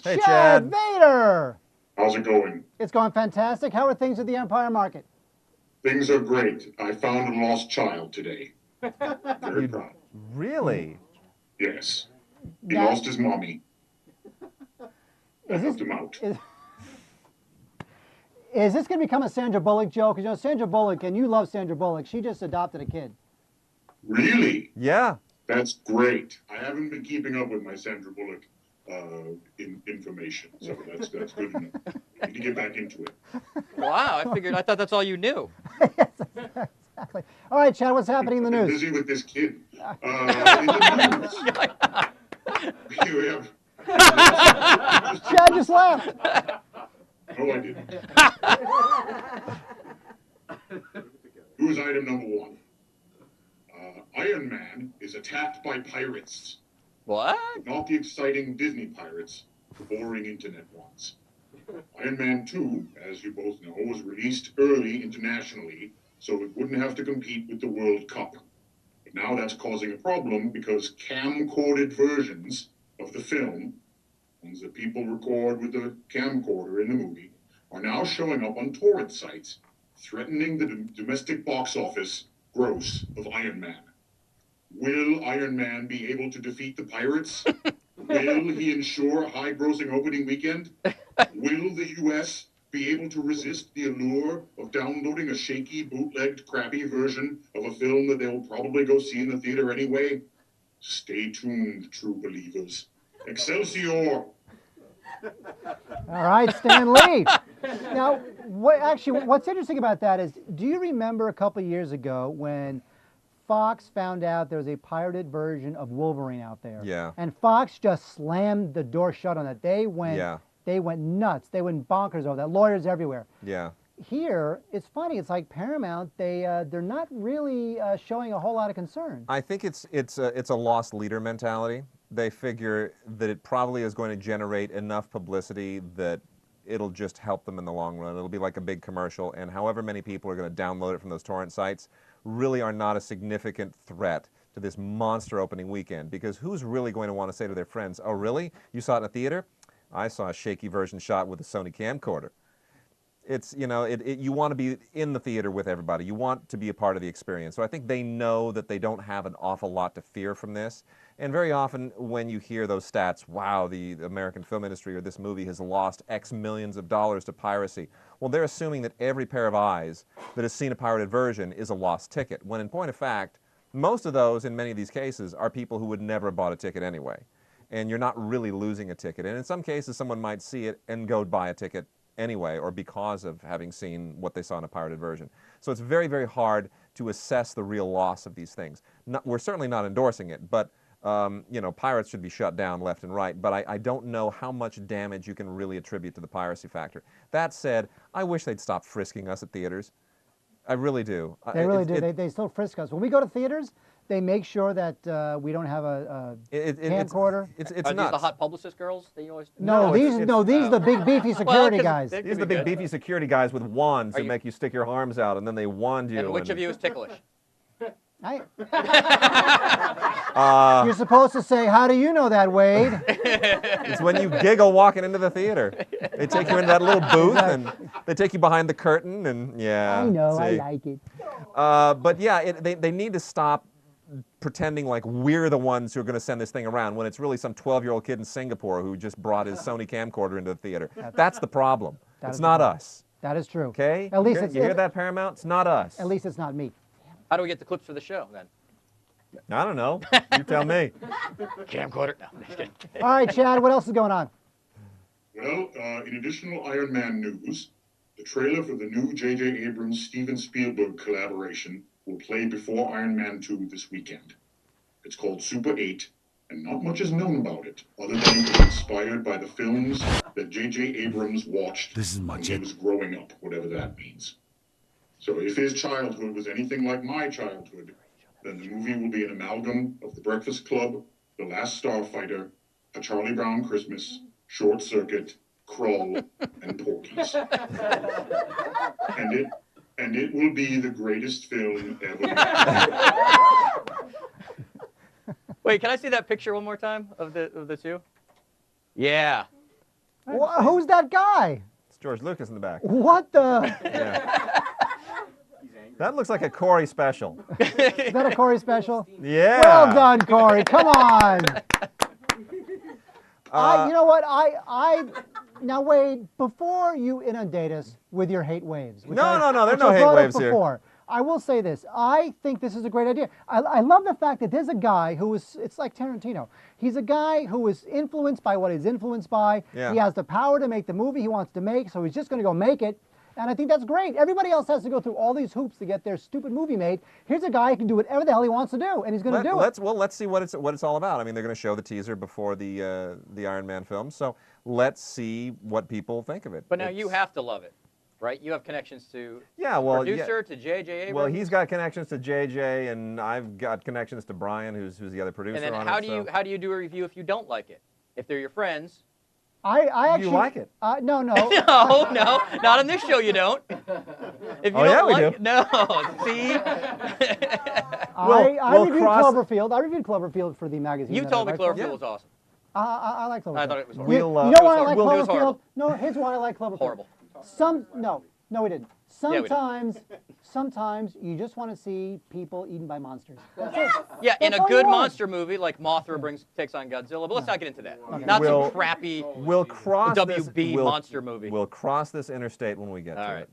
guys? Hey, Chad Vader! How's it going? It's going fantastic. How are things at the Empire Market? Things are great. I found a lost child today. Very proud. Really? Yes. He lost his mommy. I helped him out. Is this going to become a Sandra Bullock joke? Because, you know, Sandra Bullock, and you love Sandra Bullock, she just adopted a kid. Really? Yeah. That's great. I haven't been keeping up with my Sandra Bullock information, so that's good enough. I need to get back into it. Wow, I thought that's all you knew. Yes, exactly. All right, Chad, what's happening in the I've been news? busy with this kid. In the news, you have... Chad just laughed. No, I didn't. Who's item number one? Iron Man is attacked by pirates. What? Not the exciting Disney pirates, the boring internet ones. Iron Man 2, as you both know, was released early internationally, so it wouldn't have to compete with the World Cup. But now that's causing a problem because camcorded versions of the film, ones that people record with the camcorder in the movie, are now showing up on torrent sites, threatening the domestic box office gross of Iron Man. Will Iron Man be able to defeat the pirates? Will he ensure a high-grossing opening weekend? Will the U.S. be able to resist the allure of downloading a shaky, bootlegged, crappy version of a film that they'll probably go see in the theater anyway? Stay tuned, true believers. Excelsior! All right, Stan Lee. Now, what's interesting about that is, do you remember a couple of years ago when Fox found out there was a pirated version of Wolverine out there? Yeah. And Fox just slammed the door shut on it. They went nuts. They went bonkers over that. Lawyers everywhere. Yeah. Here, it's funny. It's like Paramount. They're not really showing a whole lot of concern. I think it's a lost leader mentality. They figure that it probably is going to generate enough publicity that it'll just help them in the long run. It'll be like a big commercial, and however many people are going to download it from those torrent sites really are not a significant threat to this monster opening weekend, because who's really going to want to say to their friends, oh really? You saw it in a theater? I saw a shaky version shot with a Sony camcorder. It's, you know, you want to be in the theater with everybody. You want to be a part of the experience. So I think they know that they don't have an awful lot to fear from this. And very often when you hear those stats, wow, the American film industry or this movie has lost X millions of dollars to piracy. Well, they're assuming that every pair of eyes that has seen a pirated version is a lost ticket, when in point of fact, most of those, in many of these cases, are people who would never have bought a ticket anyway. And you're not really losing a ticket. And in some cases, someone might see it and go buy a ticket anyway, or because of having seen what they saw in a pirated version. So it's very, very hard to assess the real loss of these things. We're certainly not endorsing it, but you know, pirates should be shut down left and right, but I don't know how much damage you can really attribute to the piracy factor. That said, I wish they'd stop frisking us at theaters. I really do. They really do. They still frisk us. When we go to theaters, they make sure that we don't have a camcorder. It's Are nuts. these the hot publicist girls that you always... No, these are the big beefy security guys. These are the big beefy security guys with wands who make you stick your arms out, and then they wand you. And which of you is ticklish? You're supposed to say, how do you know that, Wade? It's when you giggle walking into the theater. They take you into that little booth, and they take you behind the curtain, and yeah. I know, see. I like it. But yeah, they need to stop pretending like we're the ones who are going to send this thing around when it's really some 12-year-old kid in Singapore who just brought his Sony camcorder into the theater. That's the problem. It's not us. That is true. Okay? At least you hear that, Paramount? It's not us. At least it's not me. How do we get the clips for the show, then? I don't know. You tell me. Camcorder? No, I'm just kidding. All right, Chad, what else is going on? Well, in additional Iron Man news, the trailer for the new JJ Abrams Steven Spielberg collaboration will play before Iron Man 2 this weekend. It's called Super 8, and not much is known about it, other than it was inspired by the films that JJ Abrams watched when he was growing up, whatever that means. So if his childhood was anything like my childhood, then the movie will be an amalgam of The Breakfast Club, The Last Starfighter, A Charlie Brown Christmas, Short Circuit, Krull, and Porky's. And it will be the greatest film ever made. Wait, can I see that picture one more time of the two? Yeah. Who's that guy? It's George Lucas in the back. What the? Yeah. That looks like a Corey special. Is that a Corey special? Yeah. Well done, Corey. Come on. You know what? Now Wade, before you inundate us with your hate waves. No, there's which no I hate brought up waves here. before, I will say this. I think this is a great idea. I love the fact that there's a guy who is, it's like Tarantino. He's a guy who is influenced by what he's influenced by. Yeah. He has the power to make the movie he wants to make, so he's just going to go make it. And I think that's great. Everybody else has to go through all these hoops to get their stupid movie made. Here's a guy who can do whatever the hell he wants to do, and he's going to do it. Well, let's see what it's all about. I mean, they're going to show the teaser before the Iron Man film, so let's see what people think of it. But now you have to love it, right? You have connections to producer, to JJ Abrams. Well, he's got connections to JJ, and I've got connections to Brian, who's the other producer. And then on how do you do a review if you don't like it? If they're your friends. I actually. You like it? No. No, not on this show. You don't. If you don't like it, no. See. I reviewed Cloverfield. I reviewed Cloverfield for the magazine. You told me Cloverfield was awesome. I like Cloverfield. I thought it was horrible. You know why I like It was Cloverfield? horrible. No, here's why I like Cloverfield. Horrible. No, we didn't. Yeah, we did. Sometimes you just want to see people eaten by monsters. That's it. Yeah, in That's a all good you want. monster movie like Mothra takes on Godzilla, but let's not get into that. Okay. Not We'll- some crappy We'll cross WB this, monster movie. We'll cross this interstate when we get All to right. it.